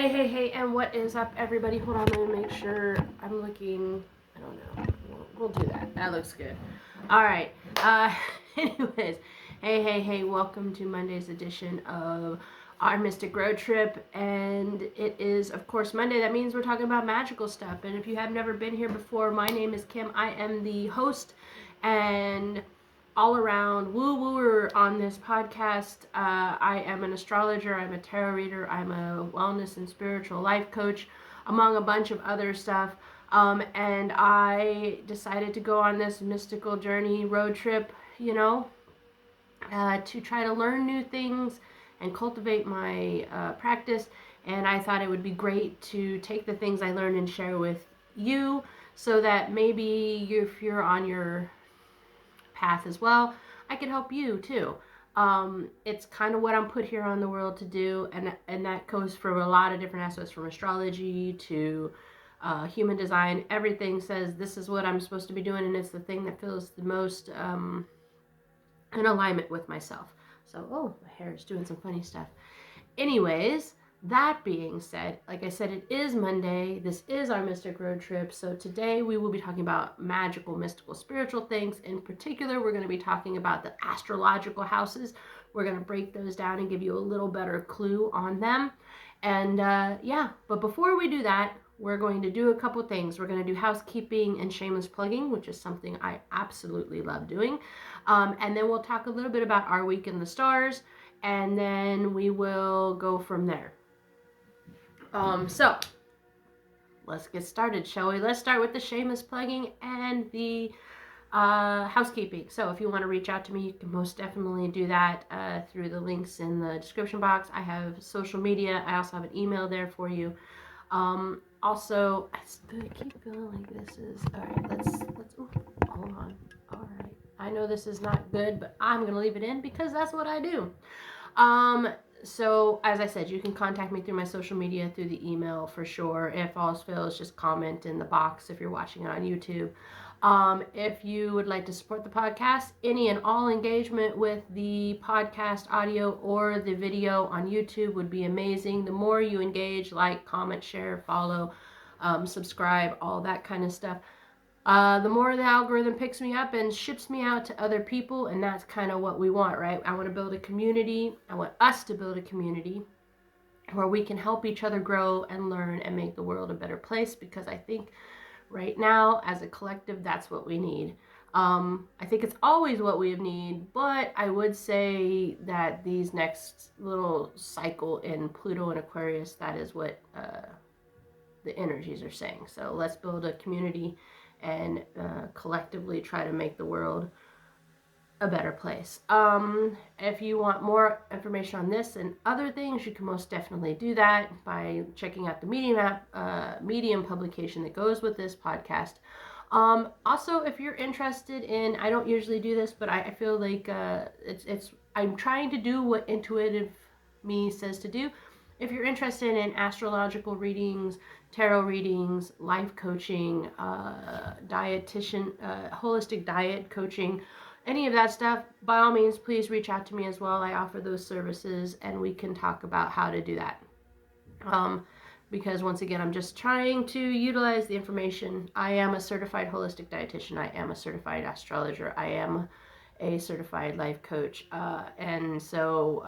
Hey, and what is up, everybody? Hold on, let me make sure I'm looking. I don't know. We'll do that. That looks good. All right. Anyways, hey, welcome to Monday's edition of our Mystic Road Trip. And it is, of course, Monday. That means we're talking about magical stuff. And if you have never been here before, my name is Kim. I am the host and all around woo-wooer on this podcast. I am an astrologer, I'm a tarot reader, I'm a wellness and spiritual life coach, among a bunch of other stuff. And I decided to go on this mystical journey road trip, to try to learn new things and cultivate my practice. And I thought it would be great to take the things I learned and share with you so that maybe if you're on your path as well, I can help you too. It's kind of what I'm put here on the world to do, and that goes for a lot of different aspects, from astrology to human design. Everything says this is what I'm supposed to be doing, and it's the thing that feels the most in alignment with myself. So, my hair is doing some funny stuff. Anyways, that being said, like I said, it is Monday. This is our Mystic Road Trip. So today we will be talking about magical, mystical, spiritual things. In particular, we're going to be talking about the astrological houses. We're going to break those down and give you a little better clue on them. And but before we do that, we're going to do a couple things. We're going to do housekeeping and shameless plugging, which is something I absolutely love doing. And then we'll talk a little bit about our week in the stars, and then we will go from there. So let's get started, shall we? Let's start with the shameless plugging and the housekeeping. So if you want to reach out to me, you can most definitely do that through the links in the description box. I have social media. I also have an email there for you. Also, I keep feeling like this is all right. Let's hold on. All right, I know this is not good, but I'm gonna leave it in because that's what I do. So as I said, you can contact me through my social media, through the email for sure. If all else fails, just comment in the box if you're watching it on YouTube. If you would like to support the podcast, any and all engagement with the podcast audio or the video on YouTube would be amazing. The more you engage, like, comment, share, follow, subscribe, all that kind of stuff, the more the algorithm picks me up and ships me out to other people, and that's kind of what we want, right? I want to build a community. I want us to build a community where we can help each other grow and learn and make the world a better place, because I think right now, as a collective, that's what we need. I think it's always what we need, but I would say that these next little cycle in Pluto and Aquarius, that is what the energies are saying. So let's build a community and collectively try to make the world a better place. If you want more information on this and other things, you can most definitely do that by checking out the Medium publication that goes with this podcast. Also, if you're interested in, I don't usually do this, but I feel like I'm trying to do what intuitive me says to do. If you're interested in astrological readings, tarot readings, life coaching, dietitian, holistic diet coaching, any of that stuff, by all means, please reach out to me as well. I offer those services, and we can talk about how to do that. Because once again, I'm just trying to utilize the information. I am a certified holistic dietitian. I am a certified astrologer. I am a certified life coach. And so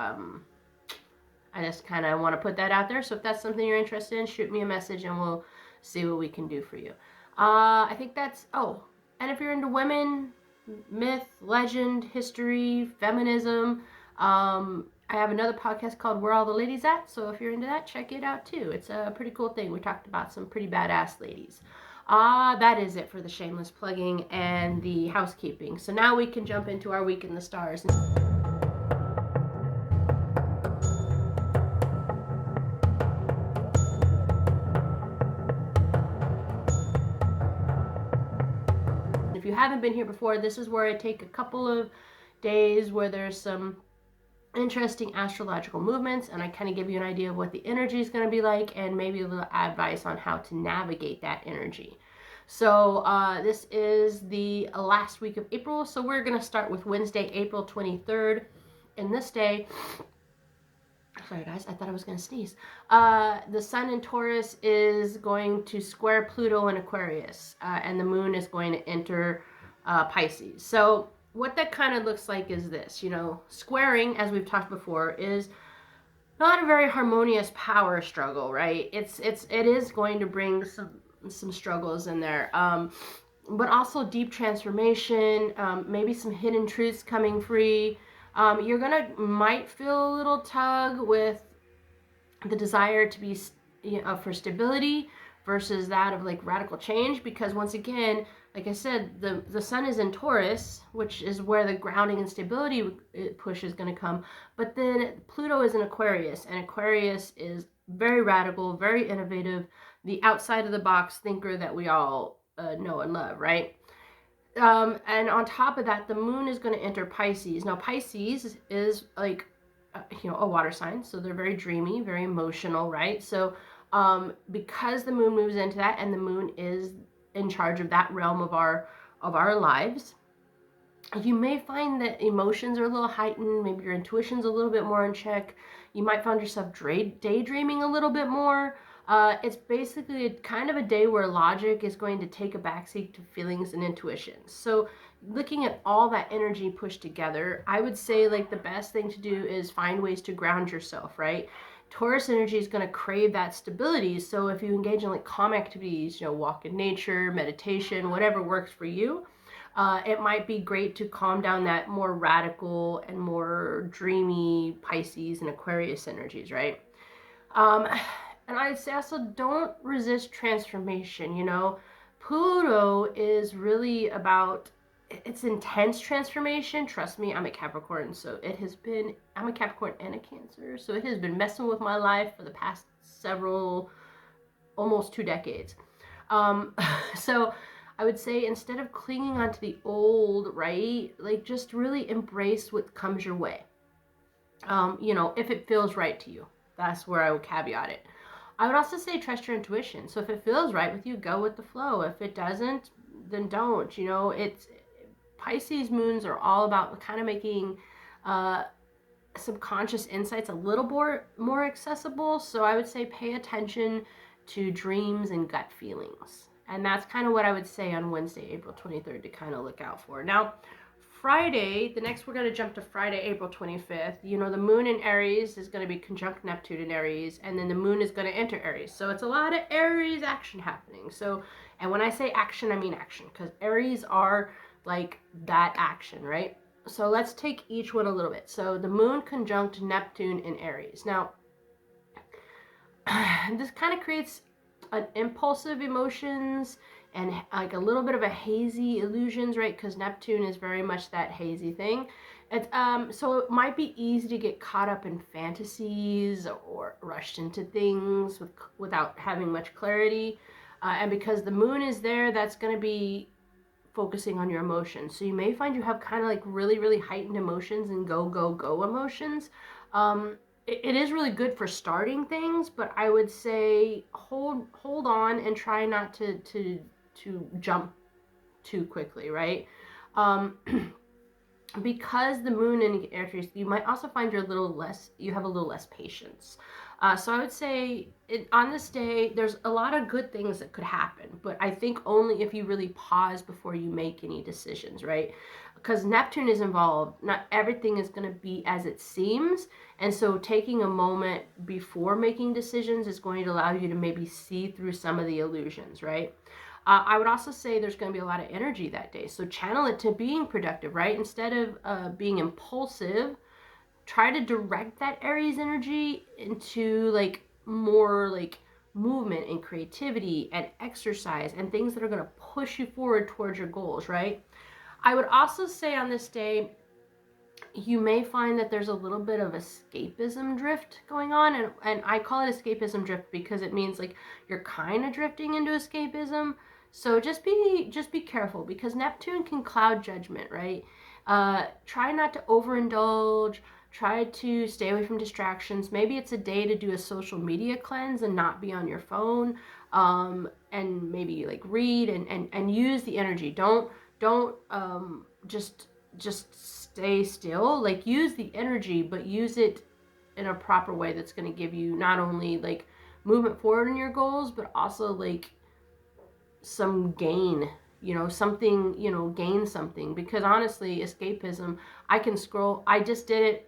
I just kind of want to put that out there. So if that's something you're interested in, shoot me a message and we'll see what we can do for you. I think that's, and if you're into women, myth, legend, history, feminism, I have another podcast called Where All the Ladies At. So if you're into that, check it out too. It's a pretty cool thing. We talked about some pretty badass ladies. That is it for the shameless plugging and the housekeeping. So now we can jump into our week in the stars. If you haven't been here before, this is where I take a couple of days where there's some interesting astrological movements, and I kind of give you an idea of what the energy is going to be like, and maybe a little advice on how to navigate that energy. So this is the last week of April, so we're going to start with Wednesday, April 23rd. And this day, Sorry guys, I thought I was going to sneeze. The sun in Taurus is going to square Pluto in Aquarius, and the moon is going to enter Pisces. So what that kind of looks like is this, squaring, as we've talked before, is not a very harmonious power struggle, right? It is going to bring some struggles in there. But also deep transformation, maybe some hidden truths coming free. You're might feel a little tug with the desire to be, for stability versus that of like radical change, because once again, like I said, the sun is in Taurus, which is where the grounding and stability push is going to come. But then Pluto is in Aquarius, and Aquarius is very radical, very innovative, the outside of the box thinker that we all know and love, right? And on top of that, the moon is going to enter Pisces. Now, Pisces is like, a water sign, so they're very dreamy, very emotional, right? So, because the moon moves into that, and the moon is in charge of that realm of our lives, you may find that emotions are a little heightened. Maybe your intuition's a little bit more in check. You might find yourself daydreaming a little bit more. It's basically kind of a day where logic is going to take a backseat to feelings and intuitions. So looking at all that energy pushed together, I would say like the best thing to do is find ways to ground yourself, right? Taurus energy is going to crave that stability. So if you engage in like calm activities, walk in nature, meditation, whatever works for you, it might be great to calm down that more radical and more dreamy Pisces and Aquarius energies, right? And I'd say also don't resist transformation. Pluto is really about it's intense transformation. Trust me, I'm a Capricorn, so I'm a Capricorn and a Cancer, so it has been messing with my life for the past almost 2 decades. So I would say instead of clinging onto the old, right, like just really embrace what comes your way. If it feels right to you, that's where I would caveat it. I would also say trust your intuition. So if it feels right with you, go with the flow. If it doesn't, then don't. It's Pisces moons are all about kind of making subconscious insights a little more accessible. So I would say pay attention to dreams and gut feelings. And that's kind of what I would say on Wednesday, April 23rd, to kind of look out for. Now, Friday, we're going to jump to Friday, April 25th. The moon in Aries is going to be conjunct Neptune in Aries, and then the moon is going to enter Aries. So it's a lot of Aries action happening. So, and when I say action, I mean action, because Aries are like that action, right? So let's take each one a little bit. So the moon conjunct Neptune in Aries. Now, this kind of creates an impulsive emotions and like a little bit of a hazy illusions, right? Because Neptune is very much that hazy thing. So it might be easy to get caught up in fantasies or rushed into things without having much clarity. And because the moon is there, that's going to be focusing on your emotions. So you may find you have kind of like really, really heightened emotions and go, go, go emotions. It is really good for starting things, but I would say hold on and try not to jump too quickly, right? Because the moon in Aries, you might also find you have a little less patience. So I would say on this day, there's a lot of good things that could happen, but I think only if you really pause before you make any decisions, right? Because Neptune is involved, not everything is going to be as it seems. And so taking a moment before making decisions is going to allow you to maybe see through some of the illusions, right? I would also say there's going to be a lot of energy that day. So channel it to being productive, right? Instead of being impulsive, try to direct that Aries energy into like more like movement and creativity and exercise and things that are going to push you forward towards your goals, right? I would also say on this day, you may find that there's a little bit of escapism drift going on, and I call it escapism drift because it means like you're kind of drifting into escapism. So just be careful, because Neptune can cloud judgment, right? Try not to overindulge. Try to stay away from distractions. Maybe it's a day to do a social media cleanse and not be on your phone, and maybe like read and use the energy. Don't just stay still. Like use the energy, but use it in a proper way that's going to give you not only like movement forward in your goals, but also like some gain, something, gain something. Because honestly, escapism, I can scroll. I just did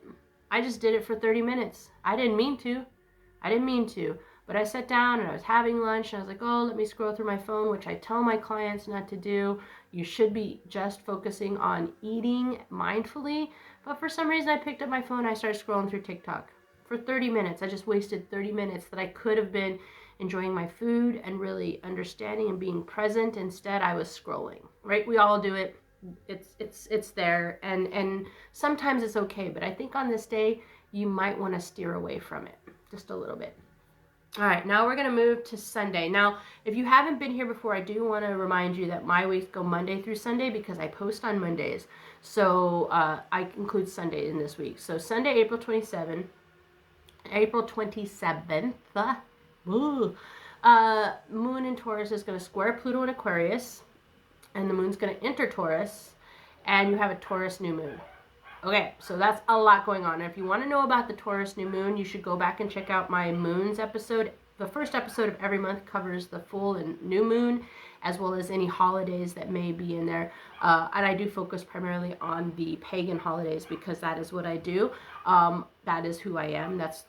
it for 30 minutes. I didn't mean to, but I sat down and I was having lunch and I was like, oh, let me scroll through my phone, which I tell my clients not to do. You should be just focusing on eating mindfully. But for some reason, I picked up my phone and I started scrolling through TikTok for 30 minutes. I just wasted 30 minutes that I could have been enjoying my food and really understanding and being present. Instead, I was scrolling, right? We all do it. It's there, and sometimes it's okay, but I think on this day you might want to steer away from it just a little bit. All right, now we're going to move to Sunday. Now, if you haven't been here before, I do want to remind you that my weeks go Monday through Sunday because I post on Mondays. So I include Sunday in this week. So Sunday, April 27th, Moon in Taurus is going to square Pluto in Aquarius, and the moon's going to enter Taurus, and you have a Taurus new moon. Okay, so that's a lot going on. And if you want to know about the Taurus new moon, you should go back and check out my moons episode. The first episode of every month covers the full and new moon, as well as any holidays that may be in there. And I do focus primarily on the pagan holidays because that is what I do. That is who I am. That's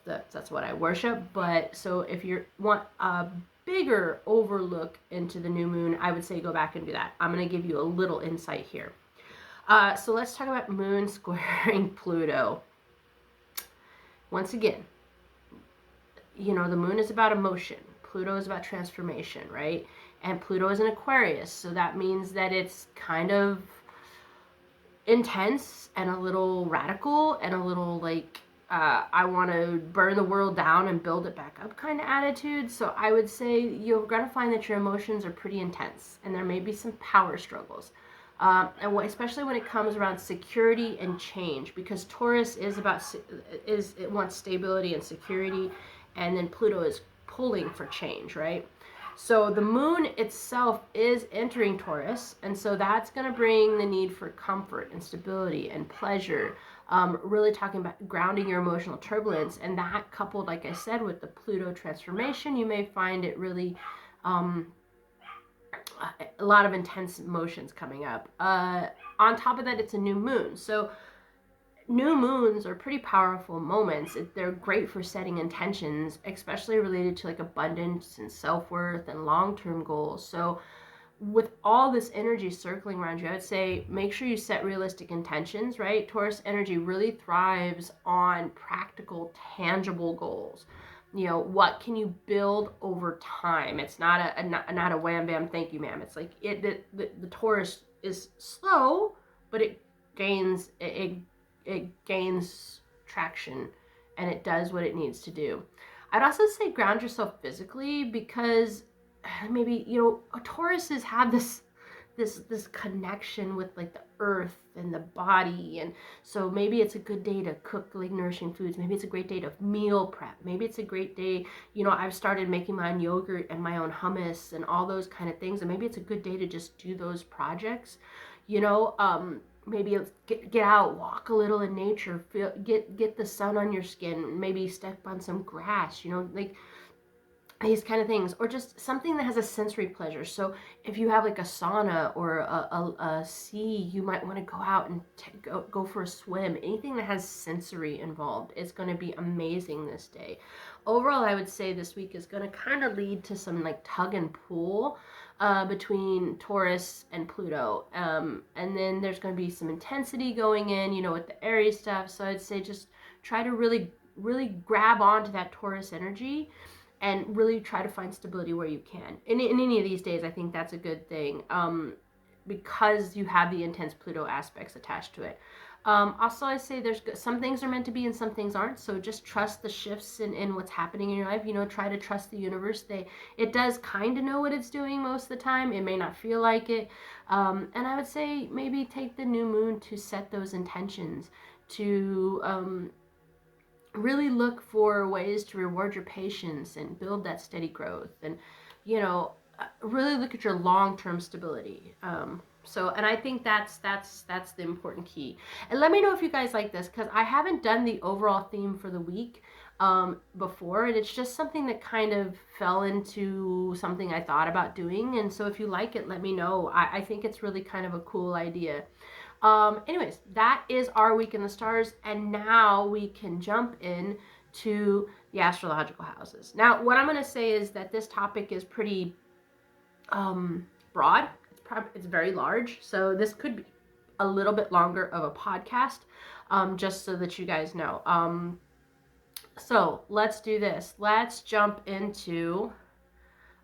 what I worship. But so if you want a bigger overlook into the new moon, I would say go back and do that. I'm going to give you a little insight here. So let's talk about Moon squaring Pluto. Once again, the Moon is about emotion. Pluto is about transformation, right? And Pluto is in Aquarius, so that means that it's kind of intense and a little radical and a little like, I want to burn the world down and build it back up kind of attitude. So I would say you're going to find that your emotions are pretty intense and there may be some power struggles. And especially when it comes around security and change, because Taurus is about it wants stability and security, and then Pluto is pulling for change, right? So the moon itself is entering Taurus, and so that's going to bring the need for comfort and stability and pleasure. Really talking about grounding your emotional turbulence, and that coupled, like I said, with the Pluto transformation, you may find it really. A lot of intense emotions coming up. On top of that, it's a new moon. So new moons are pretty powerful moments. They're great for setting intentions, especially related to like abundance and self-worth and long-term goals. So with all this energy circling around you, I would say make sure you set realistic intentions, right? Taurus energy really thrives on practical, tangible goals. What can you build over time? It's not a wham bam thank you ma'am. It's like the Taurus is slow, but it gains traction, and it does what it needs to do. I'd also say ground yourself physically, because maybe Tauruses have this connection with like the earth and the body, and so maybe it's a good day to cook like nourishing foods. Maybe it's a great day to meal prep. Maybe it's a great day, I've started making my own yogurt and my own hummus and all those kind of things, and maybe it's a good day to just do those projects. Maybe get out, walk a little in nature, get the sun on your skin, maybe step on some grass, like these kind of things, or just something that has a sensory pleasure. So if you have like a sauna or a sea, you might want to go out and go for a swim. Anything that has sensory involved is going to be amazing this day. Overall, I would say this week is going to kind of lead to some like tug and pull between Taurus and Pluto, and then there's going to be some intensity going in, with the Aries stuff. So I'd say just try to really grab onto that Taurus energy and really try to find stability where you can. In any of these days, I think that's a good thing, because you have the intense Pluto aspects attached to it. Also, I say there's some things are meant to be and some things aren't. So just trust the shifts in what's happening in your life. Try to trust the universe. It does kind of know what it's doing most of the time. It may not feel like it. And I would say maybe take the new moon to set those intentions, to really look for ways to reward your patience and build that steady growth. And really look at your long-term stability. And I think that's the important key. And let me know if you guys like this, because I haven't done the overall theme for the week before, and it's just something that kind of fell into something I thought about doing. And so if you like it, let me know. I think it's really kind of a cool idea. Anyways, that is our week in the stars, and now we can jump in to the astrological houses. Now, what I'm going to say is that this topic is pretty broad. It's very large, so this could be a little bit longer of a podcast, just so that you guys know. So let's do this. Let's jump into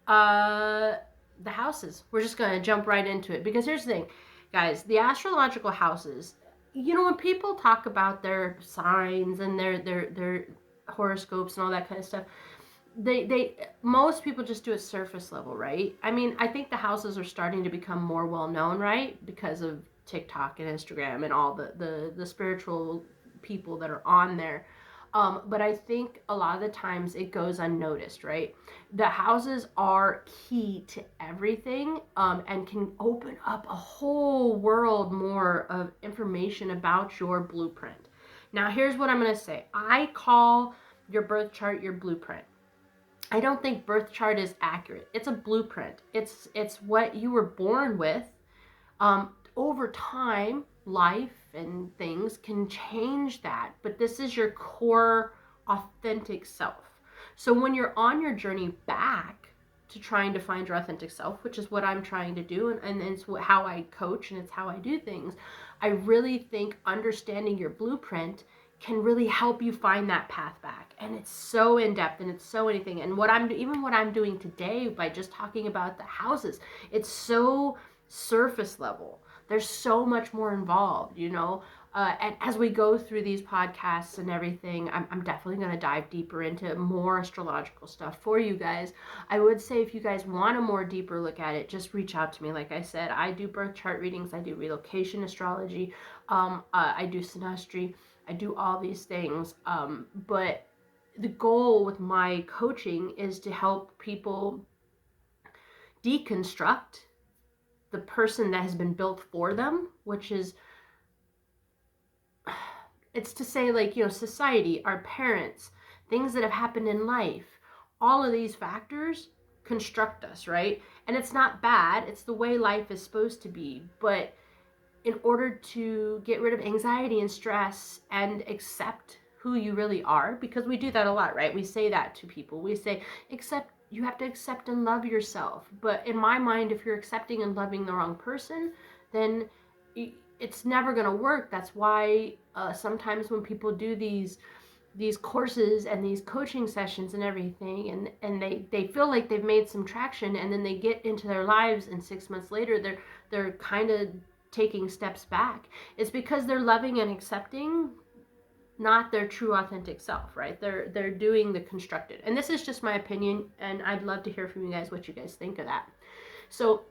the houses. We're just going to jump right into it, because here's the thing, guys. The astrological houses, you know, when people talk about their signs and their horoscopes and all that kind of stuff, they most people just do it surface level, right? I mean, I think the houses are starting to become more well known, right, because of TikTok and Instagram and all the spiritual people that are on there. But I think a lot of the times it goes unnoticed, right? The houses are key to everything, and can open up a whole world more of information about your blueprint. Now, here's what I'm going to say. I call your birth chart your blueprint. I don't think birth chart is accurate. It's a blueprint. It's what you were born with. Over time, life and things can change that, but this is your core authentic self. So when you're on your journey back to trying to find your authentic self, which is what I'm trying to do, and it's how I coach and it's how I do things, I really think understanding your blueprint can really help you find that path back. And it's so in-depth, and it's so anything. And what I'm doing today by just talking about the houses, it's so surface level. There's so much more involved, you know. And as we go through these podcasts and everything, I'm definitely going to dive deeper into more astrological stuff for you guys. I would say if you guys want a more deeper look at it, just reach out to me. Like I said, I do birth chart readings, I do relocation astrology, I do synastry, I do all these things. But the goal with my coaching is to help people deconstruct the person that has been built for them, which is, it's to say, like, you know, society, our parents, things that have happened in life, all of these factors construct us, right? And it's not bad. It's the way life is supposed to be. But in order to get rid of anxiety and stress and accept who you really are, because we do that a lot, right? We say that to people. We say, you have to accept and love yourself. But in my mind, if you're accepting and loving the wrong person, then it's never going to work. That's why sometimes when people do these courses and these coaching sessions and everything, and they feel like they've made some traction, and then they get into their lives, and 6 months later they're kind of taking steps back. It's because they're loving and accepting not their true authentic self, right? They're doing the constructed. And this is just my opinion, and I'd love to hear from you guys what you guys think of that. So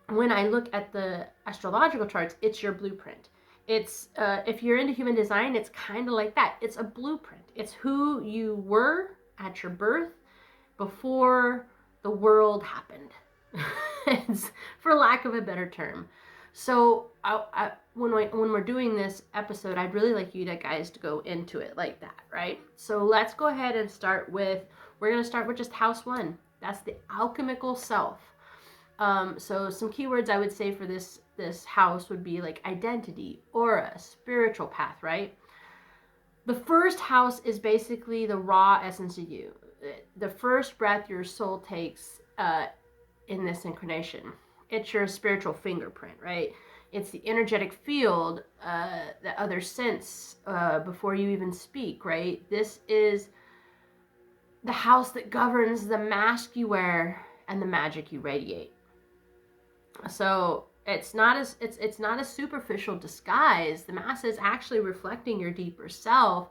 when I look at the astrological charts, it's your blueprint. It's if you're into human design, it's kind of like that. It's a blueprint. It's who you were at your birth before the world happened. It's, for lack of a better term. So when we're doing this episode, I'd really like you guys to go into it like that, right? So let's go ahead and we're going to start with just house 1. That's the alchemical self. So some keywords I would say for this house would be like identity, aura, spiritual path, right? The first house is basically the raw essence of you. The first breath your soul takes in this incarnation. It's your spiritual fingerprint, right? It's the energetic field, the other sense before you even speak, right? This is the house that governs the mask you wear and the magic you radiate. So it's not a superficial disguise. The mask is actually reflecting your deeper self.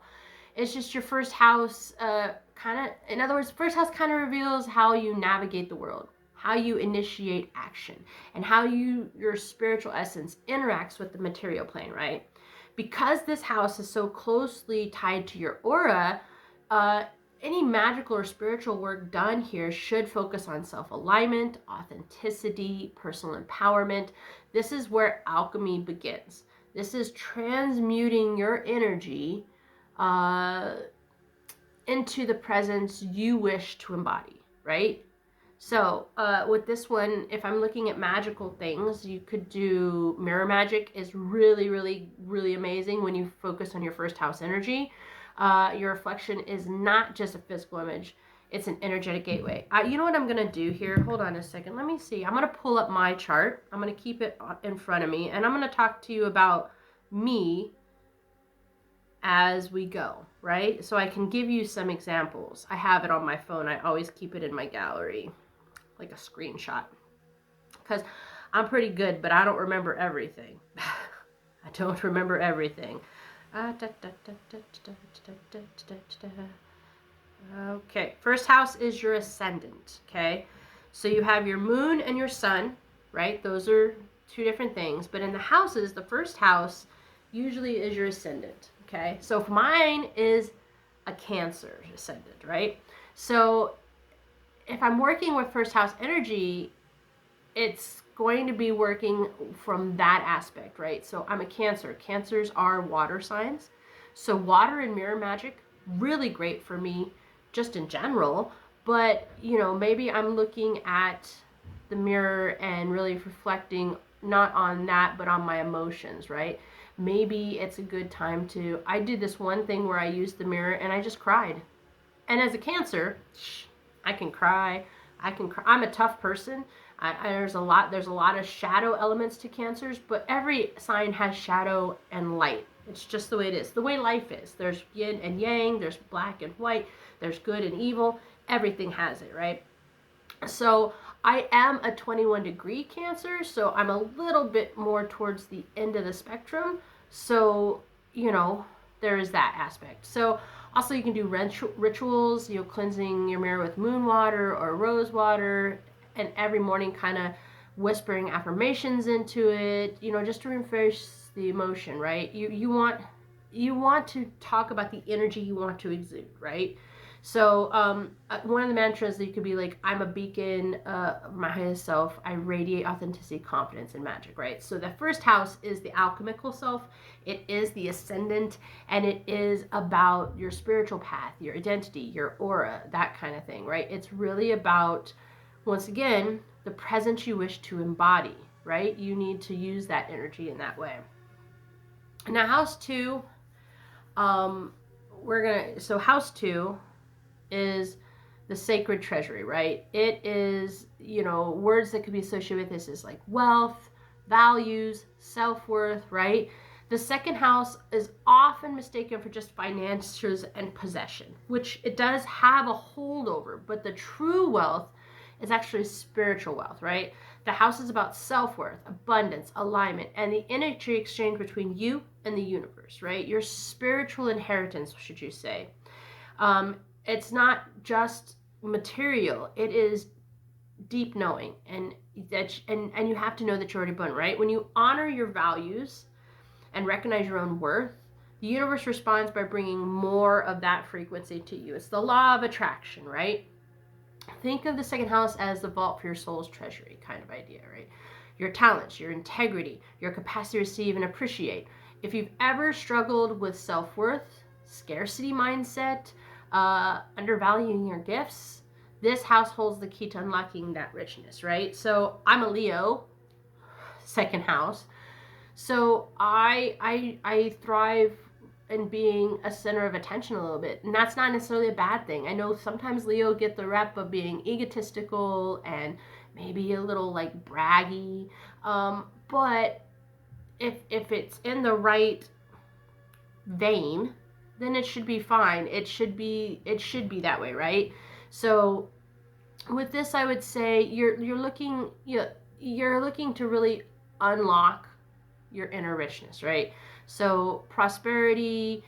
It's just your first house in other words, first house kind of reveals how you navigate the world, how you initiate action, and how your spiritual essence interacts with the material plane, right? Because this house is so closely tied to your aura, any magical or spiritual work done here should focus on self-alignment, authenticity, personal empowerment. This is where alchemy begins. This is transmuting your energy into the presence you wish to embody, right? So with this one, if I'm looking at magical things, you could do mirror magic is really, really, really amazing when you focus on your first house energy. Your reflection is not just a physical image. It's an energetic gateway. You know what I'm going to do here? Hold on a second. Let me see. I'm going to pull up my chart. I'm going to keep it in front of me. And I'm going to talk to you about me as we go, right? So I can give you some examples. I have it on my phone. I always keep it in my gallery, like a screenshot, because I'm pretty good, but I don't remember everything. I don't remember everything. Okay, first house is your ascendant, okay? So you have your moon and your sun, right? Those are two different things. But in the houses, the first house usually is your ascendant, okay? So if mine is a Cancer ascendant, right? So if I'm working with first house energy, it's going to be working from that aspect, right? So I'm a Cancer. Cancers are water signs. So water and mirror magic, really great for me just in general. But, you know, maybe I'm looking at the mirror and really reflecting not on that, but on my emotions, right? Maybe it's a good time to, I did this one thing where I used the mirror and I just cried. And as a Cancer, I can cry. I'm a tough person. There's a lot of shadow elements to Cancers, but every sign has shadow and light. It's just the way it is. The way life is. There's yin and yang. There's black and white. There's good and evil. Everything has it, right? So I am a 21-degree Cancer, so I'm a little bit more towards the end of the spectrum. So, you know, there is that aspect. So also you can do rituals, you know, cleansing your mirror with moon water or rose water, and every morning kind of whispering affirmations into it, you know, just to reinforce the emotion, right? You want to talk about the energy you want to exude, right? So one of the mantras that you could be like, I'm a beacon of my highest self. I radiate authenticity, confidence, and magic, right? So the first house is the alchemical self. It is the ascendant, and it is about your spiritual path, your identity, your aura, that kind of thing, right? It's really about, once again, the presence you wish to embody, right? You need to use that energy in that way. Now, house 2, so house 2 is the sacred treasury, right? It is, you know, words that could be associated with this is like wealth, values, self-worth, right? The second house is often mistaken for just finances and possession, which it does have a holdover, but the true wealth is actually spiritual wealth, right? The house is about self-worth, abundance, alignment, and the energy exchange between you and the universe, right? Your spiritual inheritance, should you say. It's not just material. It is deep knowing, and you have to know that you're already born, right? When you honor your values and recognize your own worth, the universe responds by bringing more of that frequency to you. It's the law of attraction, right? Think of the second house as the vault for your soul's treasury kind of idea, right? Your talents, your integrity, your capacity to receive and appreciate. If you've ever struggled with self-worth, scarcity mindset, undervaluing your gifts, this house holds the key to unlocking that richness, right? So I'm a Leo, second house. So I thrive in being a center of attention a little bit. And that's not necessarily a bad thing. I know sometimes Leo get the rep of being egotistical and maybe a little like braggy. But if it's in the right vein, then it should be fine. It should be that way, right? So with this, I would say you're looking to really unlock your inner richness, right? So prosperity,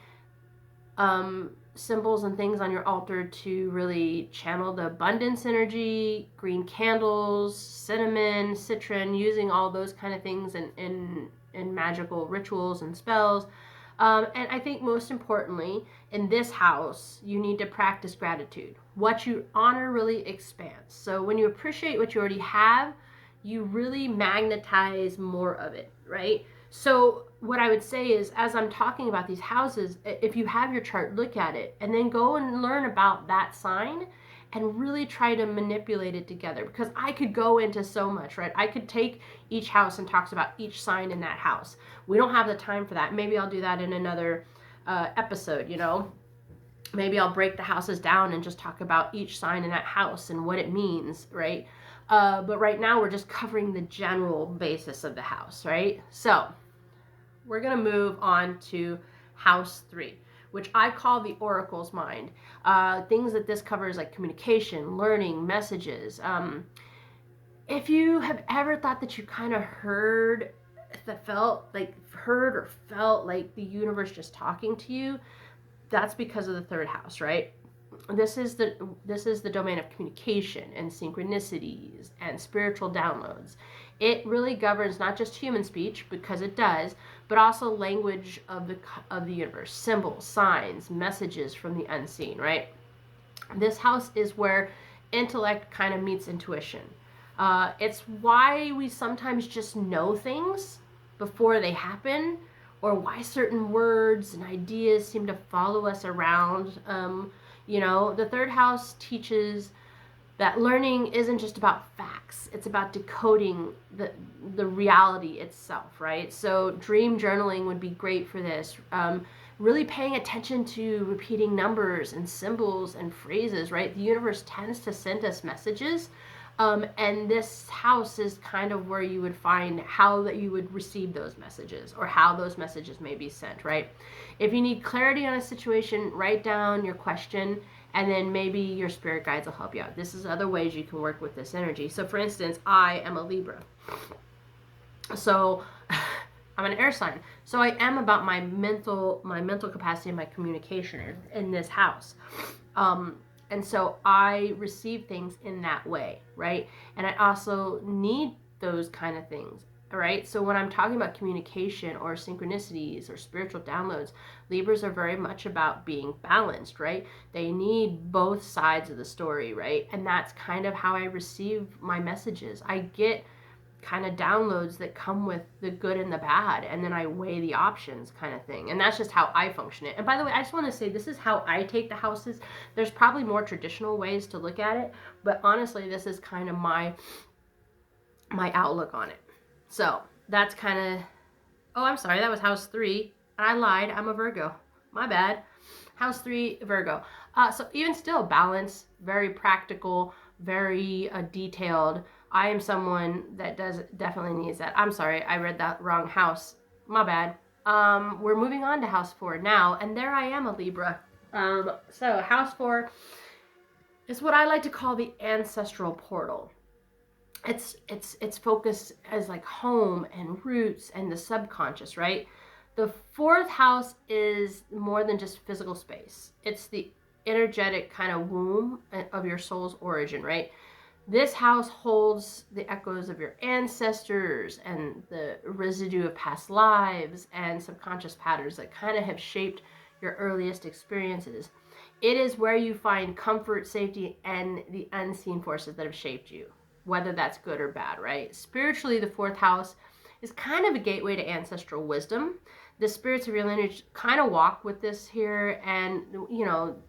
symbols and things on your altar to really channel the abundance energy, green candles, cinnamon, citron, using all those kind of things in magical rituals and spells. And I think most importantly, in this house, you need to practice gratitude. What you honor really expands. So when you appreciate what you already have, you really magnetize more of it, right? So what I would say is, as I'm talking about these houses, if you have your chart, look at it and then go and learn about that sign and really try to manipulate it together, because I could go into so much, right? I could take each house and talks about each sign in that house. We don't have the time for that. Maybe I'll do that in another episode, maybe I'll break the houses down and just talk about each sign in that house and what it means, right? But right now we're just covering the general basis of the house, right? So we're going to move on to house 3, which I call the oracle's mind. Things that this covers, like communication, learning, messages. If you have ever thought that you kind of heard or felt like the universe just talking to you, that's because of the 3rd house, right? This is the domain of communication and synchronicities and spiritual downloads. It really governs not just human speech, because it does, but also language of the universe, symbols, signs, messages from the unseen, right? This house is where intellect kind of meets intuition. It's why we sometimes just know things before they happen, or why certain words and ideas seem to follow us around. The 3rd house teaches that learning isn't just about facts. It's about decoding the reality itself, right? So dream journaling would be great for this. Really paying attention to repeating numbers and symbols and phrases, right? The universe tends to send us messages. And this house is kind of where you would find how that you would receive those messages, or how those messages may be sent, right? If you need clarity on a situation, write down your question, and then maybe your spirit guides will help you out. This is other ways you can work with this energy. So for instance, I am a Libra. So I'm an air sign. So I am about my mental capacity and my communication in this house. And so I receive things in that way, right? And I also need those kind of things, all right? So when I'm talking about communication or synchronicities or spiritual downloads, Libras are very much about being balanced, right? They need both sides of the story, right? And that's kind of how I receive my messages. I get kind of downloads that come with the good and the bad, and then I weigh the options, kind of thing. And that's just how I function it. And by the way, I just want to say, this is how I take the houses. There's probably more traditional ways to look at it, but honestly, this is kind of my outlook on it. So that's kind of, oh, I'm sorry, that was house 3. I lied. I'm a Virgo. My bad. House 3, Virgo. So even still, balance, very practical, very detailed. I am someone that definitely needs that. I'm sorry, I read that wrong house. My bad. We're moving on to house 4 now, and there I am, a Libra. So house 4 is what I like to call the ancestral portal. It's focused as like home and roots and the subconscious, right? The 4th house is more than just physical space. It's the energetic kind of womb of your soul's origin, right? This house holds the echoes of your ancestors and the residue of past lives and subconscious patterns that kind of have shaped your earliest experiences. It is where you find comfort, safety, and the unseen forces that have shaped you, whether that's good or bad, right? Spiritually, the 4th house is kind of a gateway to ancestral wisdom. The spirits of your lineage kind of walk with this here, and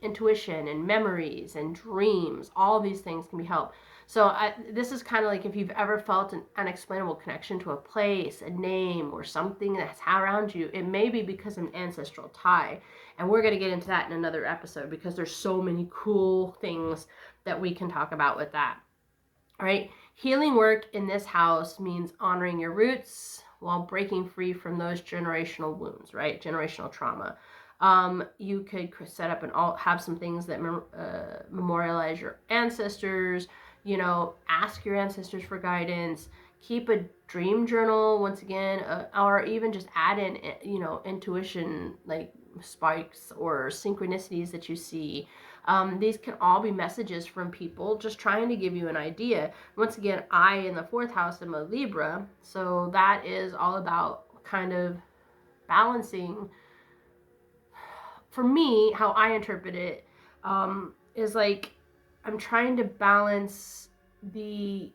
intuition and memories and dreams, all these things can be helped. So this is kind of like if you've ever felt an unexplainable connection to a place, a name, or something that's around you, it may be because of an ancestral tie. And we're going to get into that in another episode, because there's so many cool things that we can talk about with that. All right. Healing work in this house means honoring your roots while breaking free from those generational wounds, right? Generational trauma. You could set up and have some things that memorialize your ancestors. Ask your ancestors for guidance. Keep a dream journal, once again, or even just add in, intuition, like spikes or synchronicities that you see. These can all be messages from people just trying to give you an idea. Once again, I, in the 4th house, am a Libra, so that is all about kind of balancing for me, how I interpret it is like I'm trying to balance the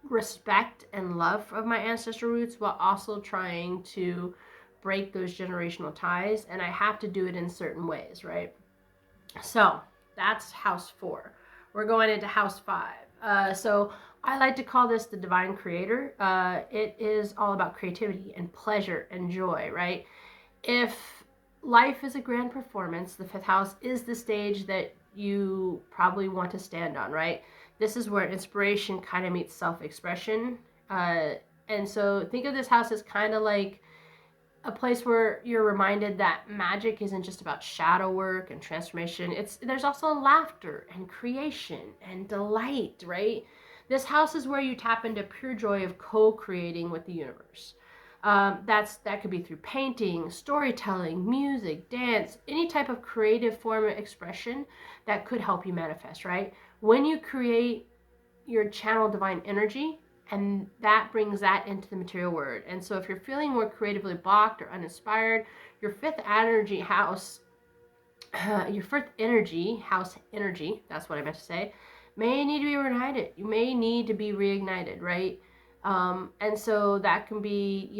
respect and love of my ancestral roots while also trying to break those generational ties, and I have to do it in certain ways, right? So that's house 4. We're going into house 5. So I like to call this the divine creator. It is all about creativity and pleasure and joy, right? If life is a grand performance, the 5th house is the stage that you probably want to stand on, right? This is where inspiration kind of meets self-expression. And so think of this house as kind of like a place where you're reminded that magic isn't just about shadow work and transformation. There's also laughter and creation and delight, right? This house is where you tap into pure joy of co-creating with the universe. That could be through painting, storytelling, music, dance, any type of creative form of expression that could help you manifest, right? When you create, your channel divine energy, and that brings that into the material world. And so if you're feeling more creatively blocked or uninspired, your 5th energy house, your 5th house energy, that's what I meant to say, may need to be reignited. You may need to be reignited, right? And so that can be,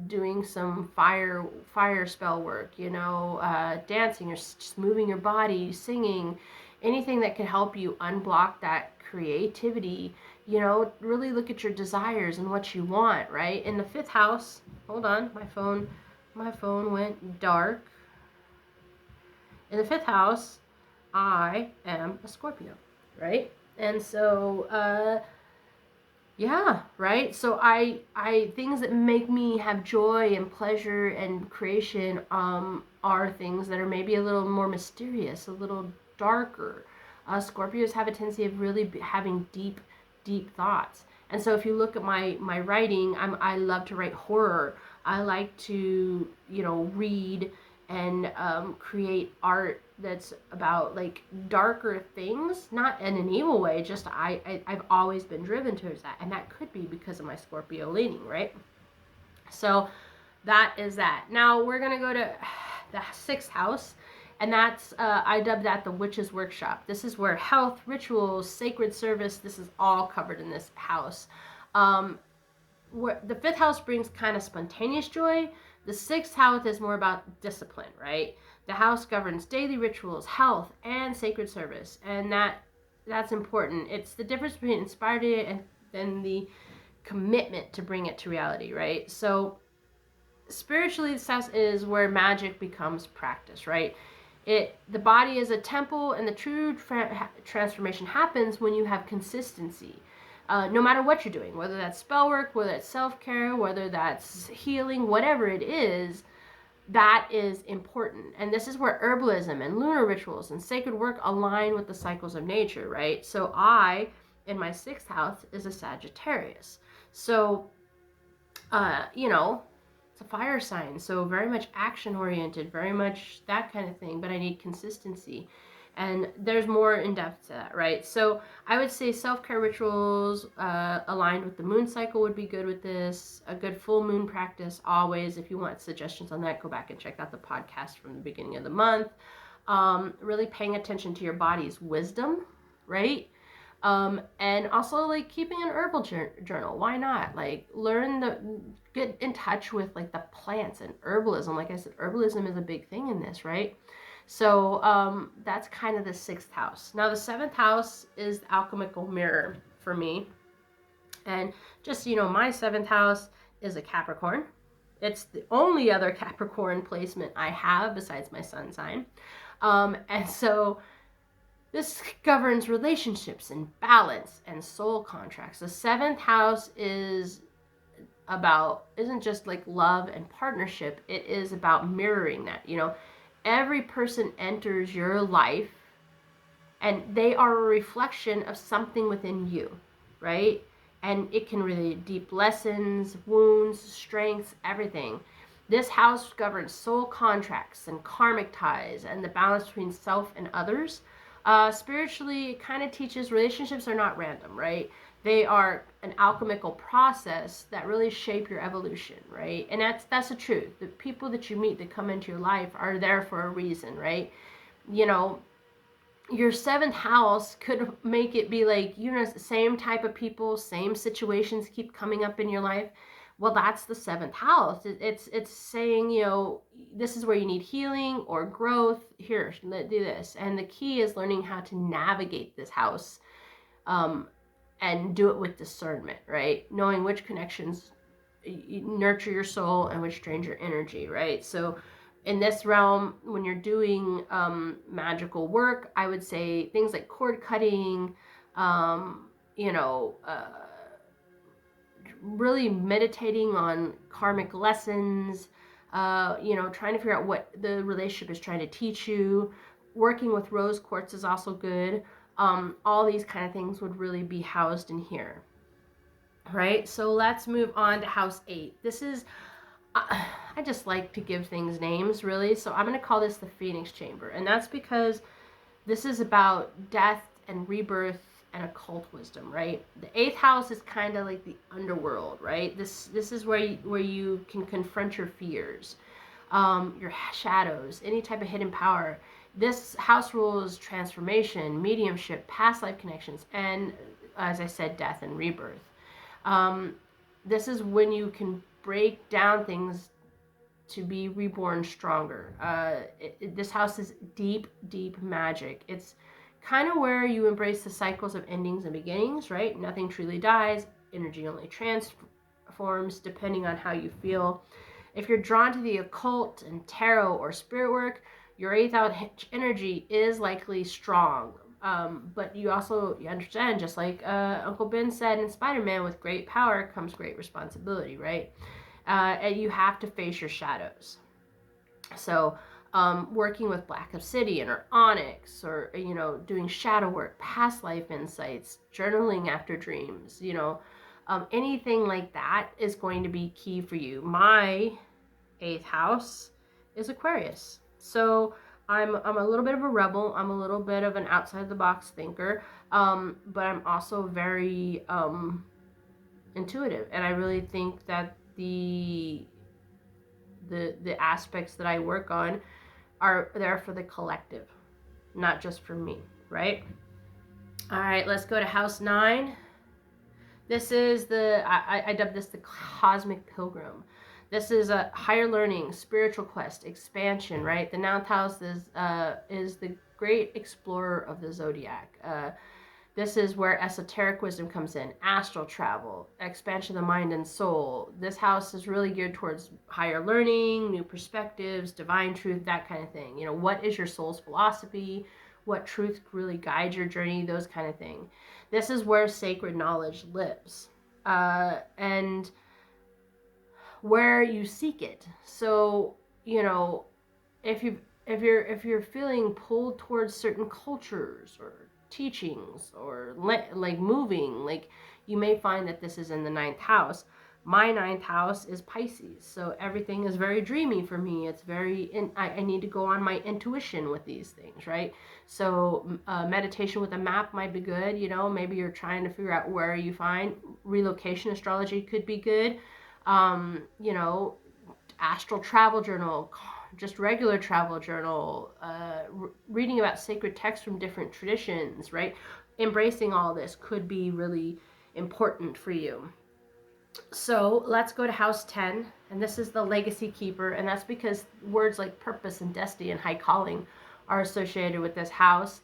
doing some fire spell work, dancing or just moving your body, singing, anything that can help you unblock that creativity. Really look at your desires and what you want, right? In the 5th house, hold on, my phone went dark. In the 5th house, I am a Scorpio, right? And so, yeah, right? So I things that make me have joy and pleasure and creation are things that are maybe a little more mysterious, a little darker. Scorpios have a tendency of really having deep thoughts. And so if you look at my writing, I love to write horror. I like to, read and create art that's about like darker things, not in an evil way, just I've always been driven towards that. And that could be because of my Scorpio leaning, right? So that is that. Now we're going to go to the 6th house. And that's, I dubbed that the Witch's Workshop. This is where health, rituals, sacred service, this is all covered in this house. Where the 5th house brings kind of spontaneous joy. The 6th house is more about discipline, right? The house governs daily rituals, health, and sacred service. And that's important. It's the difference between inspired and then the commitment to bring it to reality, right? So spiritually, this house is where magic becomes practice, right? The body is a temple, and the true transformation happens when you have consistency. No matter what you're doing, whether that's spell work, whether it's self-care, whether that's healing, whatever it is, that is important. And this is where herbalism and lunar rituals and sacred work align with the cycles of nature, right? So I, in my 6th house, is a Sagittarius. So, it's a fire sign, so very much action oriented, very much that kind of thing, but I need consistency. And there's more in depth to that, right? So I would say self-care rituals aligned with the moon cycle would be good with this. A good full moon practice always. If you want suggestions on that, go back and check out the podcast from the beginning of the month. Really paying attention to your body's wisdom, right? And also like keeping an herbal journal. Why not? Like get in touch with like the plants and herbalism. Like I said, herbalism is a big thing in this, right? So that's kind of the 6th house. Now the 7th house is the alchemical mirror for me. And just, my 7th house is a Capricorn. It's the only other Capricorn placement I have besides my sun sign. And so this governs relationships and balance and soul contracts. The 7th house isn't just like love and partnership. It is about mirroring that, Every person enters your life and they are a reflection of something within you, right? And it can really deep lessons, wounds, strengths, everything. This house governs soul contracts and karmic ties and the balance between self and others. Spiritually, it kind of teaches relationships are not random, right? They are an alchemical process that really shape your evolution, right? And that's the truth. The people that you meet that come into your life are there for a reason, right? You know, your seventh house could make it be like, you know, the same type of people, same situations keep coming up in your life. Well, that's the seventh house. It's saying, you know, this is where you need healing or growth. Here, do this. And the key is learning how to navigate this house, and do it with discernment, right? Knowing which connections nurture your soul and which drain your energy, right? So in this realm, when you're doing magical work, I would say things like cord cutting, you know, really meditating on karmic lessons, you know, trying to figure out what the relationship is trying to teach you. Working with rose quartz is also good. All these kind of things would really be housed in here, right? So let's move on to house 8. This is, I just like to give things names, really. So I'm going to call this the Phoenix Chamber. And that's because this is about death and rebirth and occult wisdom, right? The 8th house is kind of like the underworld, right? This is where you can confront your fears, your shadows, any type of hidden power. This house rules transformation, mediumship, past life connections, and, as I said, death and rebirth. This is when you can break down things to be reborn stronger. This house is deep, deep magic. It's kind of where you embrace the cycles of endings and beginnings, right? Nothing truly dies. Energy only transforms depending on how you feel. If you're drawn to the occult and tarot or spirit work, your 8th house energy is likely strong. But you understand, just like Uncle Ben said in Spider-Man, with great power comes great responsibility, right? And you have to face your shadows. So working with black obsidian or onyx, or, you know, doing shadow work, past life insights, journaling after dreams, you know, anything like that is going to be key for you. My 8th house is Aquarius. So I'm a little bit of a rebel. I'm a little bit of an outside the box thinker, but I'm also very intuitive, and I really think that the aspects that I work on are there for the collective, not just for me, right? All right, let's go to house 9. This is I dubbed this the cosmic pilgrim. This is a higher learning, spiritual quest, expansion, right? The 9th house is the great explorer of the Zodiac. This is where esoteric wisdom comes in, astral travel, expansion of the mind and soul. This house is really geared towards higher learning, new perspectives, divine truth, that kind of thing. You know, what is your soul's philosophy? What truth really guides your journey? Those kind of thing. This is where sacred knowledge lives, and where you seek it. So, you know, if you're feeling pulled towards certain cultures or teachings, or like moving, like, you may find that this is in the 9th house. My 9th house is Pisces, so everything is very dreamy for me. It's very I need to go on my intuition with these things, right? So meditation with a map might be good. You know, maybe you're trying to figure out where you find relocation astrology could be good. You know, astral travel journal, just regular travel journal, reading about sacred texts from different traditions, right? Embracing all this could be really important for you. So let's go to house 10, and this is the legacy keeper, and that's because words like purpose and destiny and high calling are associated with this house.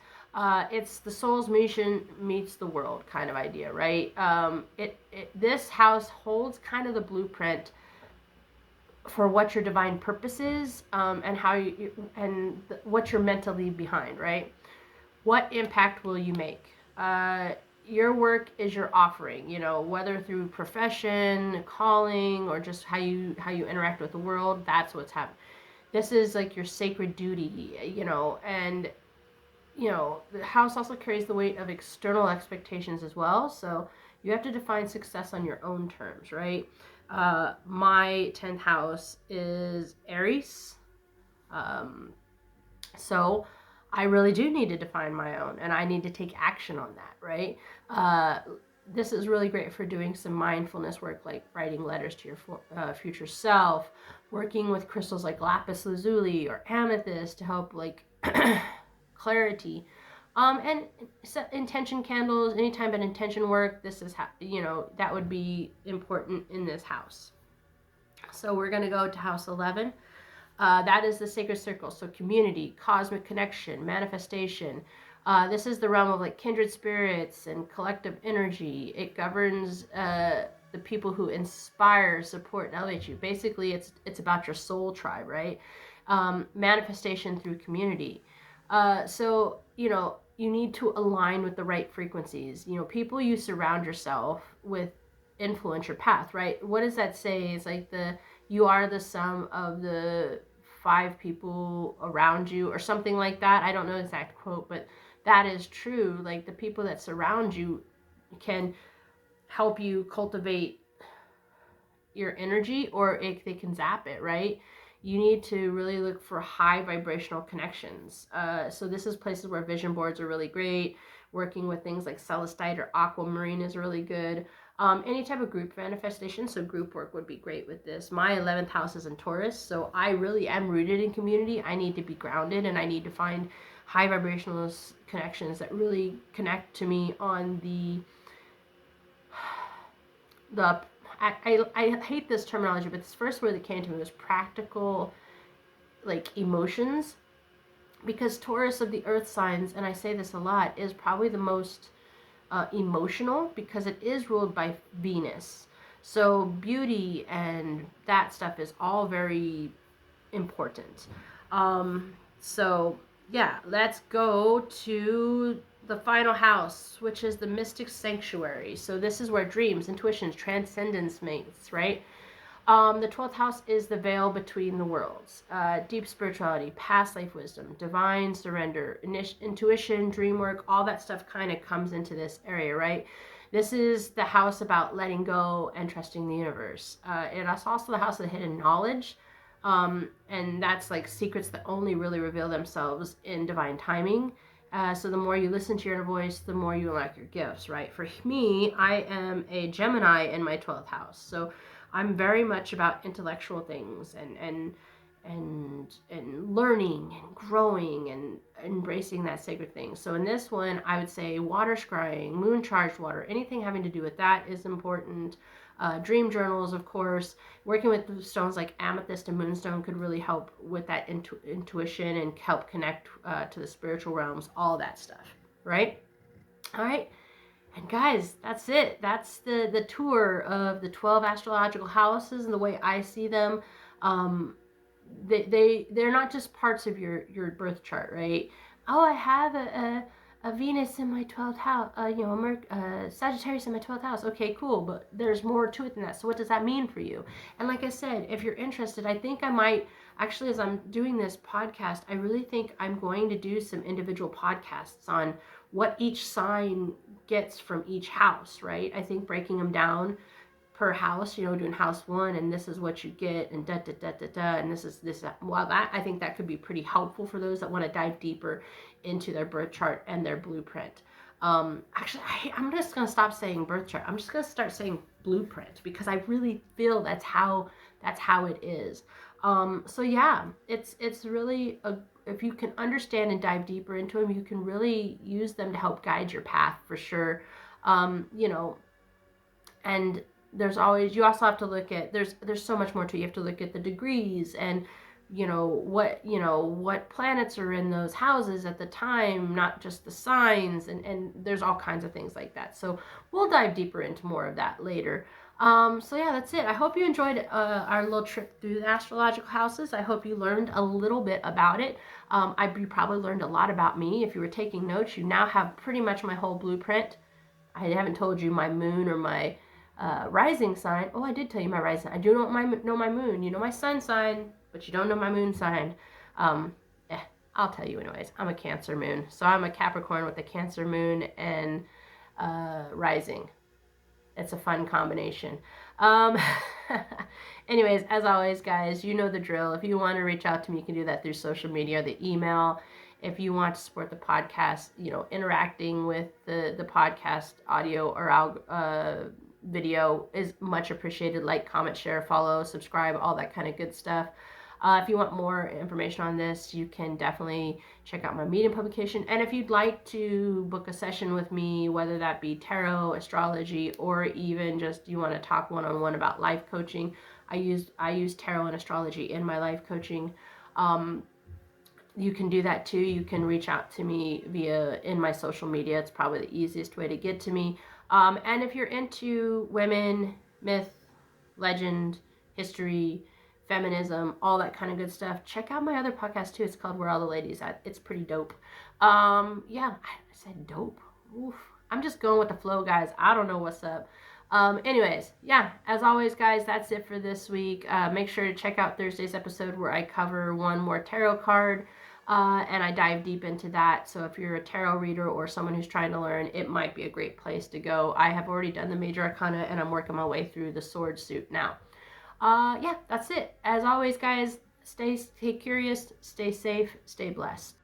It's the soul's mission meets the world kind of idea, right? This house holds kind of the blueprint for what your divine purpose is, and how what you're meant to leave behind, right? What impact will you make? Your work is your offering, you know, whether through profession, calling, or just how you interact with the world. That's what's happening. This is like your sacred duty, you know. And, you know, the house also carries the weight of external expectations as well. So you have to define success on your own terms, right? My 10th house is Aries. So I really do need to define my own, and I need to take action on that, right? This is really great for doing some mindfulness work, like writing letters to your future self, working with crystals like lapis lazuli or amethyst to help like clarity. And intention candles, any type of intention work, this is how, that would be important in this house. So we're going to go to house 11. That is the sacred circle. So community, cosmic connection, manifestation. This is the realm of like kindred spirits and collective energy. It governs the people who inspire, support, and elevate you. Basically, it's about your soul tribe, right? Manifestation through community. So you need to align with the right frequencies. People you surround yourself with influence your path, right? What does that say? It's like you are the sum of the 5 people around you or something like that. I don't know the exact quote, but that is true. Like the people that surround you can help you cultivate your energy, or they can zap it, right? You need to really look for high vibrational connections. So this is places where vision boards are really great. Working with things like celestite or aquamarine is really good. Any type of group manifestation, so group work would be great with this. My 11th house is in Taurus, so I really am rooted in community. I need to be grounded, and I need to find high vibrational connections that really connect to me on the I hate this terminology, but this first word that came to me was practical, like emotions, because Taurus of the earth signs, and I say this a lot, is probably the most emotional because it is ruled by Venus. So beauty and that stuff is all very important. So yeah, let's go to the final house, which is the mystic sanctuary. So this is where dreams, intuitions, transcendence meets, right? The 12th house is the veil between the worlds. Deep spirituality, past life wisdom, divine surrender, intuition, dream work, all that stuff kind of comes into this area, right? This is the house about letting go and trusting the universe. It's also the house of the hidden knowledge. And that's like secrets that only really reveal themselves in divine timing. So the more you listen to your inner voice, the more you unlock your gifts, right? For me, I am a Gemini in my 12th house. So I'm very much about intellectual things and learning and growing and embracing that sacred thing. So in this one, I would say water scrying, moon charged water, anything having to do with that is important. Dream journals, of course. Working with stones like amethyst and moonstone could really help with that intuition and help connect to the spiritual realms, all that stuff, right? All right. And guys, that's it. That's the tour of the 12 astrological houses and the way I see them. They're not just parts of your birth chart, right? Oh, I have a Venus in my 12th house, Sagittarius in my 12th house. Okay, cool, but there's more to it than that. So what does that mean for you? And like I said, if you're interested, I think I might, actually, as I'm doing this podcast, I really think I'm going to do some individual podcasts on what each sign gets from each house, right? I think breaking them down per house, doing house 1 and this is what you get and da da da da da and this is this. Well, that I think that could be pretty helpful for those that want to dive deeper into their birth chart and their blueprint. Actually, I'm just gonna stop saying birth chart. I'm just gonna start saying blueprint because I really feel that's how it is. So yeah, it's really if you can understand and dive deeper into them, you can really use them to help guide your path for sure. And you also have to look at, there's so much more to it. You have to look at the degrees and what planets are in those houses at the time, not just the signs, and there's all kinds of things like that. So we'll dive deeper into more of that later. So yeah, that's it. I hope you enjoyed our little trip through the astrological houses. I hope you learned a little bit about it. You probably learned a lot about me. If you were taking notes, you now have pretty much my whole blueprint. I haven't told you my moon or my rising sign. Oh, I did tell you my rising. I do know my moon. You know my sun sign, but you don't know my moon sign. I'll tell you anyways. I'm a Cancer moon, so I'm a Capricorn with a Cancer moon and rising. It's a fun combination. Anyways, as always, guys, you know the drill. If you want to reach out to me, you can do that through social media, the email. If you want to support the podcast, interacting with the podcast audio or video is much appreciated. Like, comment, share, follow, subscribe, all that kind of good stuff. If you want more information on this, you can definitely check out my Medium publication. And if you'd like to book a session with me, whether that be tarot, astrology, or even just you want to talk one-on-one about life coaching, I use tarot and astrology in my life coaching. You can do that too. You can reach out to me in my social media. It's probably the easiest way to get to me. And if you're into women, myth, legend, history, feminism, all that kind of good stuff, check out my other podcast too. It's called Where All the Ladies At. It's pretty dope. Yeah, I said dope. Oof. I'm just going with the flow, guys. I don't know what's up. Anyways, yeah, as always, guys, that's it for this week. Make sure to check out Thursday's episode where I cover one more tarot card. And I dive deep into that. So if you're a tarot reader or someone who's trying to learn, it might be a great place to go. I have already done the major arcana and I'm working my way through the sword suit now. Yeah, that's it. As always, guys, stay curious, stay safe, stay blessed.